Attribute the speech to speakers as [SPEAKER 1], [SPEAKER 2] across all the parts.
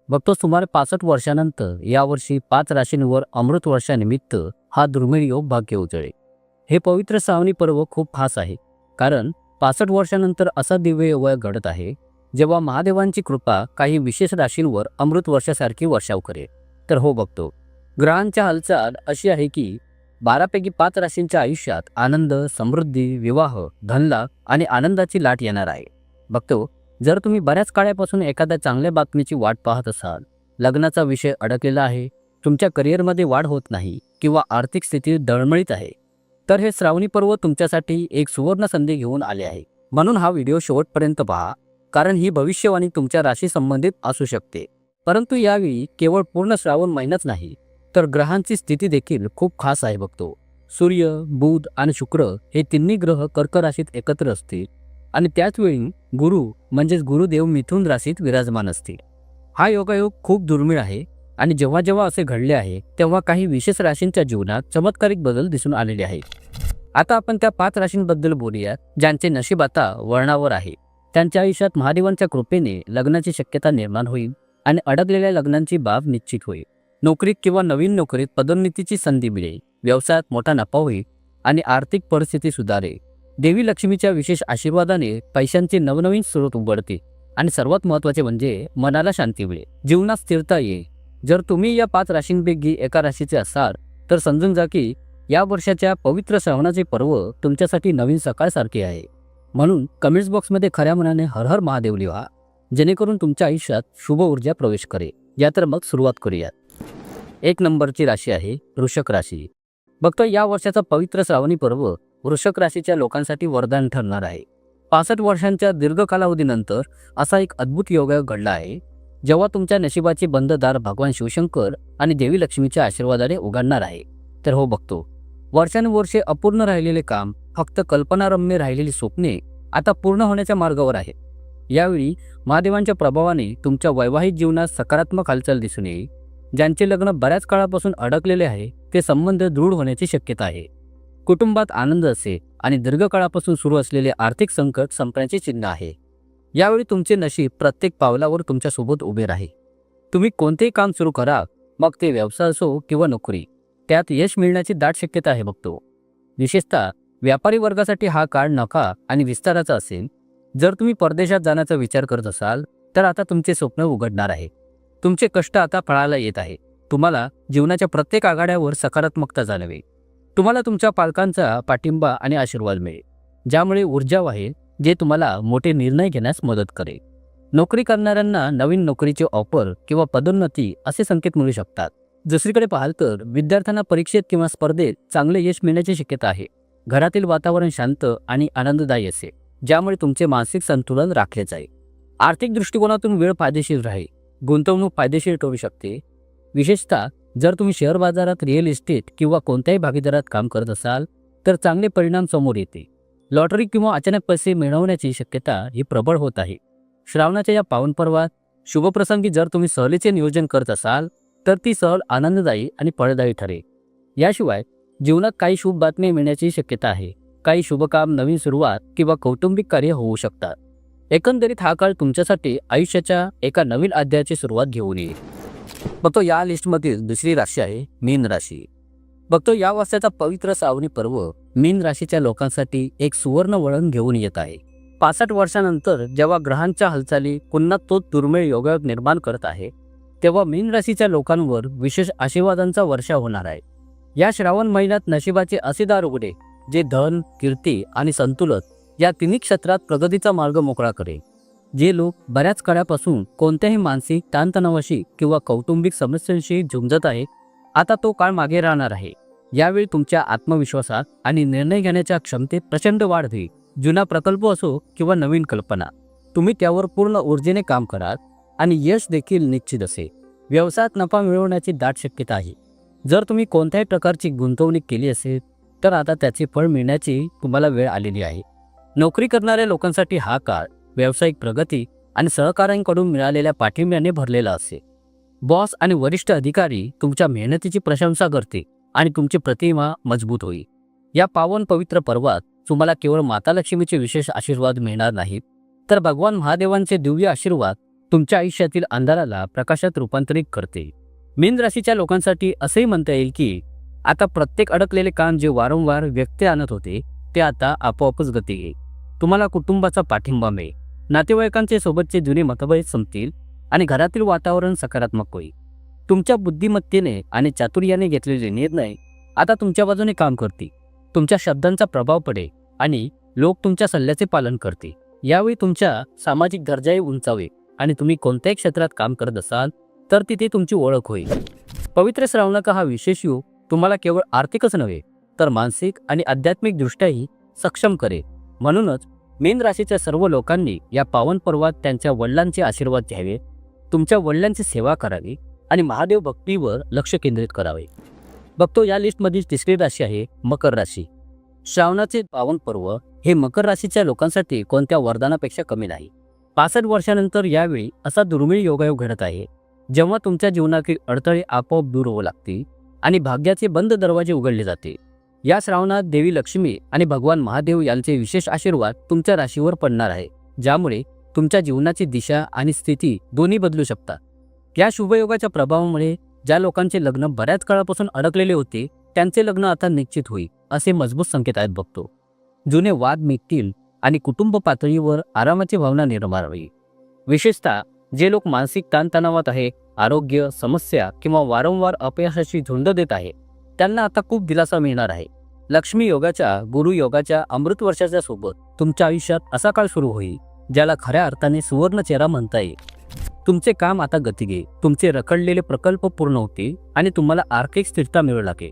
[SPEAKER 1] बघतो सुमारे 65 वर्षानंतर यावर्षी 5 राशींवर अमृत वर्षानिमित्त हा दुर्मिळ योग भाग्य उजळे. हे पवित्र श्रावणी पर्व खूप खास आहे, कारण 65 वर्षानंतर असा दिव्य योग घडत आहे जेव्हा महादेवांची कृपा काही विशेष राशींवर अमृत वर्षासारखी वर्षाव करेल. तर हो बघतो, ग्रहांच्या हालचाल अशी आहे की 12 पैकी 5 राशींच्या आयुष्यात आनंद, समृद्धी, विवाह, धनलाभ आणि आनंदाची लाट येणार आहे. बघतो, जर तुम्ही बऱ्याच काळापासून एखाद्या चांगल्या बातमीची वाट पाहत असाल, लग्नाचा विषय अडकलेला आहे, तुमच्या करिअरमध्ये वाढ होत नाही किंवा आर्थिक स्थिती डळमळीत आहे, तर हे श्रावणी पर्व तुमच्यासाठी एक सुवर्ण संधी घेऊन आले आहे. म्हणून हा व्हिडिओ शेवटपर्यंत पहा, कारण ही भविष्यवाणी तुमच्या राशी संबंधित असू शकते. परंतु यावेळी केवळ पूर्ण श्रावण महिनाच नाही, तर ग्रहांची स्थिती देखील खूप खास आहे. बघतो, सूर्य, बुध आणि शुक्र हे तिन्ही ग्रह कर्क राशीत एकत्र असतील आणि त्याचवेळी गुरु म्हणजेच गुरुदेव मिथुन राशीत विराजमान असतील. हा योगायोग खूप दुर्मिळ आहे आणि जेव्हा जेव्हा असे घडले आहे तेव्हा काही विशेष राशींच्या जीवनात चमत्कारिक बदल दिसून आलेले आहेत. आता आपण त्या 5 राशींबद्दल बोलूया ज्यांचे नशीब आता वळणावर आहे. त्यांच्या आयुष्यात महादेवांच्या कृपेने लग्नाची शक्यता निर्माण होईल आणि अडकलेल्या लग्नांची बाब निश्चित होईल. नोकरीत किंवा नवीन नोकरीत पदोन्नतीची संधी मिळेल, व्यवसायात मोठा नफा होईल आणि आर्थिक परिस्थिती सुधारेल. देवी लक्ष्मीच्या विशेष आशीर्वादाने पैशांचे नवनवीन स्रोत उघडतील आणि सर्वात महत्त्वाचे म्हणजे मनाला शांती मिळेल, जीवनात स्थिरता येईल. जर तुम्ही या 5 राशींपैकी एका राशीचे असाल तर समजून जा की या वर्षाच्या पवित्र श्रावणाचे पर्व तुमच्यासाठी नवीन सकाळसारखे आहे. म्हणून कमेंट्स बॉक्समध्ये खऱ्या मनाने हर हर महादेव लिहा, जेणेकरून तुमच्या आयुष्यात शुभ ऊर्जा प्रवेश करेल. या तर मग सुरुवात करूयात. 1 नंबरची राशी आहे वृषक राशी. बघतो, या वर्षाचा पवित्र श्रावणी पर्व वृषक राशीच्या लोकांसाठी वरदान ठरणार आहे. 65 वर्षांच्या दीर्घ कालावधीनंतर असा एक अद्भुत योग घडला आहे जेव्हा तुमच्या नशिबाचे बंधदार भगवान शिवशंकर आणि देवी लक्ष्मीच्या आशीर्वादाने उघडणार आहे. तर हो बघतो, वर्षानुवर्षे अपूर्ण राहिलेले काम, फक्त कल्पनारम्य राहिलेली स्वप्ने आता पूर्ण होण्याच्या मार्गावर आहेत. यावेळी महादेवांच्या प्रभावाने तुमच्या वैवाहिक जीवनात सकारात्मक हालचाल दिसून येईल. ज्यांचे लग्न बऱ्याच काळापासून अडकलेले आहे ते संबंध दृढ होण्याची शक्यता आहे. कुटुंबात आनंद असेल आणि दीर्घकाळापासून सुरू असलेले आर्थिक संकट संपण्याचे चिन्ह आहे. यावेळी तुमचे नशीब प्रत्येक पावलावर तुमच्यासोबत उभे राहील. तुम्ही कोणतेही काम सुरू करा, मग ते व्यवसाय असो किंवा नोकरी, त्यात यश मिळण्याची दाट शक्यता आहे. बघतो, विशेषतः व्यापारी वर्गासाठी हा काळ नफा आणि विस्ताराचा असेल. जर तुम्ही परदेशात जाण्याचा विचार करत असाल तर आता तुमचे स्वप्न उघडणार आहे. तुमचे कष्ट आता फळाला येत आहे. तुम्हाला जीवनाच्या प्रत्येक आघाड्यावर सकारात्मकता जाणवेल. तुम्हाला तुमच्या पालकांचा पाठिंबा आणि आशीर्वाद मिळेल, ज्यामुळे ऊर्जा वाहेल, जे तुम्हाला मोठे निर्णय घेण्यास मदत करेल. नोकरी करणाऱ्यांना नवीन नोकरीचे ऑफर किंवा पदोन्नती असे संकेत मिळू शकतात. दुसरीकडे पाहाल तर विद्यार्थ्यांना परीक्षेत किंवा स्पर्धेत चांगले यश मिळण्याची शक्यता आहे. घरातील वातावरण शांत आणि आनंददायी असेल, ज्यामुळे तुमचे मानसिक संतुलन राखले जाईल. आर्थिक दृष्टिकोनातून वेळ फायदेशीर राहील. गुंतवणूक फायदेशीर ठरू शकते. विशेषतः जर तुम्ही शेअर बाजारात, रिअल इस्टेट किंवा कोणत्याही भागीदारात काम करत असाल तर चांगले परिणाम समोर येते. लॉटरी किंवा अचानक पैसे मिळवण्याची शक्यता ही प्रबळ होत आहे. श्रावणाच्या या पावन पर्वात शुभप्रसंगी जर तुम्ही सहलीचे नियोजन करत असाल तर ती सहल आनंददायी आणि फळदायी ठरेल. याशिवाय जीवनात काही शुभ बातमी मिळण्याची शक्यता आहे. काही शुभकाम, नवीन सुरुवात किंवा कौटुंबिक कार्य होऊ शकतात. एकंदरीत हा काळ तुमच्यासाठी आयुष्याच्या एका नवीन अध्यायाची सुरुवात घेऊन येईल. बघतो, या लिस्टमधील दुसरी राशी आहे मीन राशी. बघतो, या वर्षाचा पवित्र श्रावणी पर्व मीन राशीच्या लोकांसाठी एक सुवर्ण वळण घेऊन येत आहे. 65 वर्षानंतर जेव्हा ग्रहांच्या हालचाली पुन्हा तो दुर्मिळ योगायोग निर्माण करत आहे, तेव्हा मीन राशीच्या लोकांवर विशेष आशीर्वादांचा वर्षा होणार आहे. या श्रावण महिन्यात नशिबाचे असे दार उघडे जे धन, कीर्ती आणि संतुलन या तिन्ही क्षेत्रात प्रगतीचा मार्ग मोकळा करेल. जे लोक बऱ्याच काळापासून कोणत्याही मानसिक ताणतणावाशी किंवा कौटुंबिक समस्यांशी झुंजत आहेत, आता तो काळ मागे राहणार आहे. यावेळी तुमच्या आत्मविश्वासात आणि निर्णय घेण्याच्या क्षमतेत प्रचंड वाढ होईल. जुना प्रकल्प असो किंवा नवीन कल्पना, तुम्ही त्यावर पूर्ण ऊर्जेने काम कराल आणि यश देखील निश्चित असेल. व्यवसायात नफा मिळवण्याची दाट शक्यता आहे. जर तुम्ही कोणत्याही प्रकारची गुंतवणूक केली असेल तर आता त्याचे फळ मिळण्याची तुम्हाला वेळ आलेली आहे. नोकरी करणाऱ्या लोकांसाठी हा काळ व्यावसायिक प्रगती आणि सहकाऱ्यांकडून मिळालेल्या पाठिंब्याने भरलेला असेल. बॉस आणि वरिष्ठ अधिकारी तुमच्या मेहनतीची प्रशंसा करतील आणि तुमची प्रतिमा मजबूत होईल. या पावन पवित्र पर्वात तुम्हाला केवळ माता लक्ष्मीचे विशेष आशीर्वाद मिळणार नाहीत, तर भगवान महादेवांचे दिव्य आशीर्वाद तुमच्या आयुष्यातील अंधाराला प्रकाशात रूपांतरित करते. मीन राशीच्या लोकांसाठी असंही म्हणता येईल की आता प्रत्येक अडकलेले काम जे वारंवार व्यत्यय आणत होते ते आता आपोआपच गती घेईल. तुम्हाला कुटुंबाचा पाठिंबा मिळेल, नातेवाईकांचे सोबतचे जुने मतभेद संपतील आणि घरातील वातावरण सकारात्मक होईल. तुमच्या बुद्धिमत्तेने आणि चातुर्याने घेतलेले निर्णय आता तुमच्या बाजूने काम करतील. तुमच्या शब्दांचा प्रभाव पडेल आणि लोक तुमच्या सल्ल्याचे पालन करतील. यावेळी तुमच्या सामाजिक दर्जाही उंचावेल आणि तुम्ही कोणत्याही क्षेत्रात काम करत असाल तर तिथे तुमची ओळख होईल. पवित्र श्रावणाचा हा विशेष योग तुम्हाला केवळ आर्थिकच नव्हे तर मानसिक आणि आध्यात्मिक दृष्ट्याही सक्षम करेल. म्हणूनच मीन राशीच्या सर्व लोकांनी या पावन पर्वात त्यांच्या वडिलांचे आशीर्वाद घ्यावे, तुमच्या वडिलांची सेवा करावी आणि महादेव भक्तीवर लक्ष केंद्रित करावे. बघतो या लिस्टमधील तिसरी राशी आहे मकर राशी. श्रावणाचे पावन पर्व हे मकर राशीच्या लोकांसाठी कोणत्या वरदानापेक्षा कमी नाही. 65 वर्षानंतर यावेळी असा दुर्मिळ योगायोग घडत आहे जेव्हा तुमच्या जीवनातील अडथळे आपोआप दूर होऊ लागतील आणि भाग्याचे बंद दरवाजे उघडले जाते. या श्रावणात देवी लक्ष्मी आणि भगवान महादेव यांचे विशेष आशीर्वाद तुमच्या राशीवर पडणार आहे, ज्यामुळे तुमच्या जीवनाची दिशा आणि स्थिती दोन्ही बदलू शकतात. या शुभयोगाच्या प्रभावामुळे ज्या लोकांचे लग्न बऱ्याच काळापासून अडकलेले होते त्यांचे लग्न आता निश्चित होईल असे मजबूत संकेत आहेत. बघतो जुने वाद मिटतील आणि कुटुंब पातळीवर आरामाची भावना निर्माण होईल. विशेषतः जे लोक मानसिक ताणतणावात आहे, आरोग्य समस्या किंवा वारंवार अपयशाची झुंज देत आहे त्यांना आता खूप दिलासा मिळणार आहे. लक्ष्मी योगाच्या गुरु योगाच्या अमृत वर्षाच्या सोबत तुमच्या आयुष्यात असा काळ सुरू होईल ज्याला खऱ्या अर्थाने सुवर्ण चेहरा म्हणता येईल. तुमचे काम आता गती घेईल, तुमचे रखडलेले प्रकल्प पूर्ण होतील आणि तुम्हाला आर्थिक स्थिरता मिळू लागेल.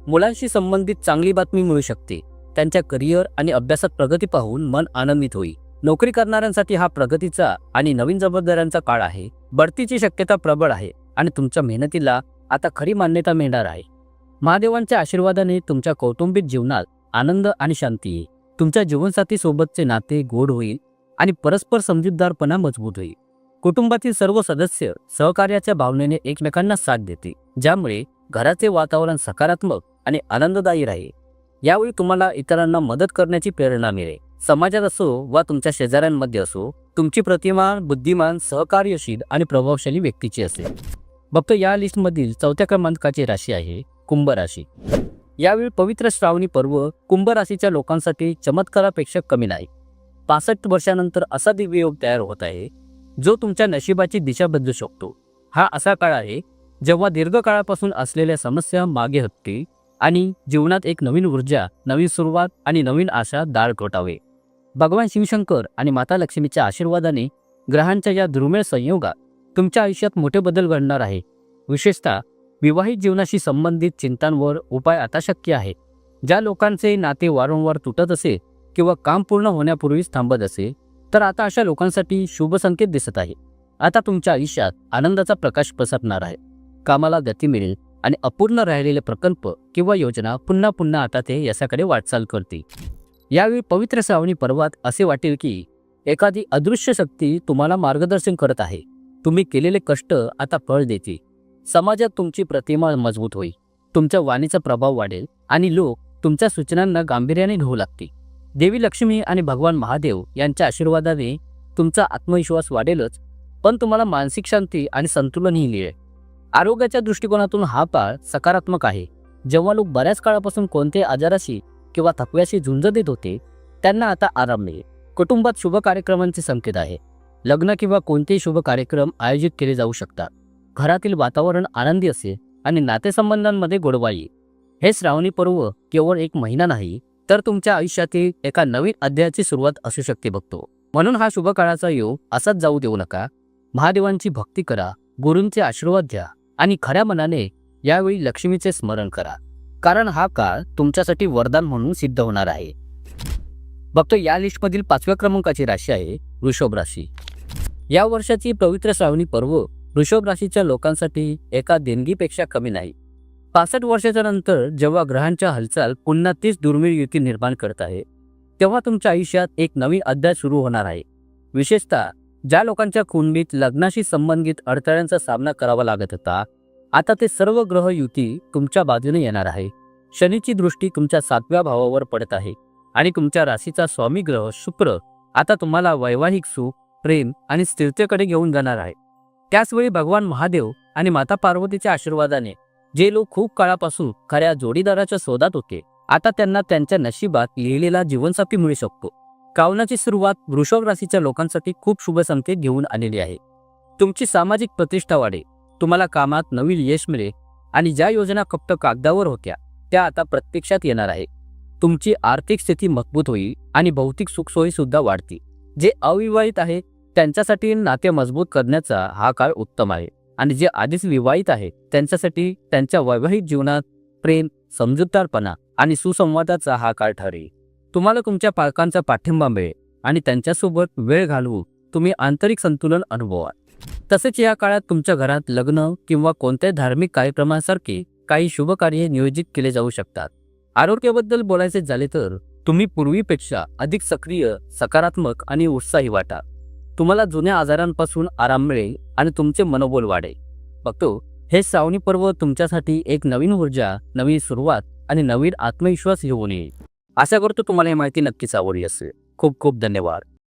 [SPEAKER 1] मुलांशी संबंधित चांगली बातमी मिळू शकते. त्यांच्या करिअर आणि अभ्यासात प्रगती पाहून मन आनंदित होईल. नोकरी करणाऱ्यांसाठी हा प्रगतीचा आणि नवीन जबाबदाऱ्यांचा काळ आहे. बढतीची शक्यता प्रबळ आहे आणि तुमच्या मेहनतीला आता खरी मान्यता मिळणार आहे. महादेवांच्या आशीर्वादाने तुमच्या कौटुंबिक जीवनात आनंद आणि शांती येईल. तुमच्या जीवनसाथी सोबतचे नाते गोड होईल आणि परस्पर समजूतदारपणा मजबूत होईल. कुटुंबातील सर्व सदस्य सहकार्याच्या भावनेने एकमेकांना साथ देतील, ज्यामुळे घराचे वातावरण सकारात्मक आणि आनंददायी राहील. यावेळी तुम्हाला इतरांना मदत करण्याची प्रेरणा मिळेल. समाजात असो वा तुमच्या शेजाऱ्यांमध्ये असो तुमची प्रतिमा बुद्धिमान, सहकार्यशील आणि प्रभावशाली व्यक्तीची असेल. बघतो या लिस्टमधील 4थ्या क्रमांकाची राशी आहे कुंभ राशी. यावेळी पवित्र श्रावणी पर्व कुंभ राशीच्या लोकांसाठी चमत्कारापेक्षा कमी नाही. 65 वर्षानंतर असा दिव्य योग तयार होत आहे जो तुमच्या नशिबाची दिशा बदलू शकतो. हा असा काळ आहे जेव्हा दीर्घकाळापासून असलेल्या समस्या मागे हटतील आणि जीवनात एक नवीन ऊर्जा, नवीन सुरुवात आणि नवीन आशा दार घोटावे. भगवान शिवशंकर आणि माता लक्ष्मीच्या आशीर्वादाने ग्रहांच्या या दुर्मिळ संयोगात तुमच्या आयुष्यात मोठे बदल घडणार आहे. विशेषतः विवाहित जीवनाशी संबंधित चिंतांवर उपाय आता शक्य आहे. ज्या लोकांचे नाते वारंवार तुटत असे किंवा काम पूर्ण होण्यापूर्वीच थांबत असे तर आता अशा लोकांसाठी शुभ संकेत दिसत आहे. आता तुमच्या आयुष्यात आनंदाचा प्रकाश पसरणार आहे. कामाला गती मिळेल आणि अपूर्ण राहिलेले प्रकल्प किंवा योजना पुन्हा पुन्हा आता ते यशाकडे वाटचाल करतील. यावेळी पवित्र श्रावणी पर्वात असे वाटेल की एखादी अदृश्य शक्ती तुम्हाला मार्गदर्शन करत आहे. तुम्ही केलेले कष्ट आता फळ देतील. समाजात तुमची प्रतिमा मजबूत होईल. तुमच्या वाणीचा प्रभाव वाढेल आणि लोक तुमच्या सूचनांना गांभीर्याने घेऊ लागतील. देवी लक्ष्मी आणि भगवान महादेव यांच्या आशीर्वादाने तुमचा आत्मविश्वास वाढेलच, पण तुम्हाला मानसिक शांती आणि संतुलनही मिळेल. आरोग्याच्या दृष्टिकोनातून हा काळ सकारात्मक आहे. जेव्हा लोक बऱ्याच काळापासून कोणत्याही आजाराशी किंवा थकव्याशी झुंज देत होते त्यांना आता आराम मिळेल. कुटुंबात शुभ कार्यक्रमांचे संकेत आहे. लग्न किंवा कोणतेही शुभ कार्यक्रम आयोजित केले जाऊ शकतात. घरातील वातावरण आनंदी असेल आणि नातेसंबंधांमध्ये गोडवा येईल. हे श्रावणी पर्व केवळ एक महिना नाही तर तुमच्या आयुष्यातील एका नवीन अध्यायाची सुरुवात असू शकते. बघतो म्हणून हा शुभ काळाचा योग असाच जाऊ देऊ नका. महादेवांची भक्ती करा, गुरूंचे आशीर्वाद घ्या आणि खऱ्या मनाने यावेळी लक्ष्मीचे स्मरण करा, कारण हा काळ तुमच्यासाठी वरदान म्हणून सिद्ध होणार आहे. बघतो या लिस्टमधील 5व्या क्रमांकाची राशी आहे वृषभ राशी. या वर्षाची पवित्र श्रावणी पर्व वृषभ राशीच्या लोकांसाठी एका देणगीपेक्षा कमी नाही. 65 वर्षाच्या नंतर जेव्हा ग्रहांच्या हालचाल पुन्हा तीच दुर्मिळ युती निर्माण करत आहे तेव्हा तुमच्या आयुष्यात एक नवीन अध्याय सुरू होणार आहे. विशेषतः ज्या लोकांच्या कुंडलीत लग्नाशी संबंधित अडथळ्यांचा सामना करावा लागत होता आता ते सर्व ग्रह युती तुमच्या बाजूने येणार आहे. शनीची दृष्टी तुमच्या 7व्या भावावर पडत आहे आणि तुमच्या राशीचा स्वामी ग्रह शुक्र आता तुम्हाला वैवाहिक सुख, प्रेम आणि स्थिरतेकडे घेऊन जाणार आहे. त्याचवेळी भगवान महादेव आणि माता पार्वतीच्या आशीर्वादाने जे लोक खूप काळापासून खऱ्या जोडीदाराच्या शोधात होते, आता त्यांना त्यांच्या नशिबात लिहिलेला जीवनसाथी मिळू शकतो. कावनाची सुरुवात वृषभ राशीच्या लोकांसाठी खूप शुभ संकेत घेऊन आलेली आहे. तुमची सामाजिक प्रतिष्ठा वाढेल, तुम्हाला कामात नवीन यश मिळेल आणि ज्या योजना फक्त कागदावर होत्या त्या आता प्रत्यक्षात येणार आहे. तुमची आर्थिक स्थिती मजबूत होईल आणि भौतिक सुखसोयी सुद्धा वाढतील. जे अविवाहित आहे त्यांच्यासाठी नाते मजबूत करण्याचा हा काळ उत्तम आहे आणि जे आधीच विवाहित आहे त्यांच्यासाठी त्यांच्या वैवाहिक जीवनात प्रेम, समजूतदारपणा आणि सुसंवादाचा हा काळ ठरेल. तुम्हाला तुमच्या पालकांचा पाठिंबा मिळेल आणि त्यांच्यासोबत वेळ घालवून तुम्ही आंतरिक संतुलन अनुभवाल. तसेच या काळात तुमच्या घरात लग्न किंवा कोणत्याही धार्मिक कार्यक्रमासारखे काही शुभ कार्य नियोजित केले जाऊ शकतात. आरोग्याबद्दल बोलायचे झाले तर तुम्ही पूर्वीपेक्षा अधिक सक्रिय, सकारात्मक आणि उत्साही वाटा. तुम्हाला जुन्या आजारांपासून आराम मिळेल आणि तुमचे मनोबल वाढेल. बघतो हे श्रावणी पर्व तुमच्यासाठी एक नवीन ऊर्जा, नवीन सुरुवात आणि नवीन आत्मविश्वास घेऊन येईल. आशा करतो तुम्हाला ही माहिती नक्कीच आवडली असेल. खूप खूप धन्यवाद.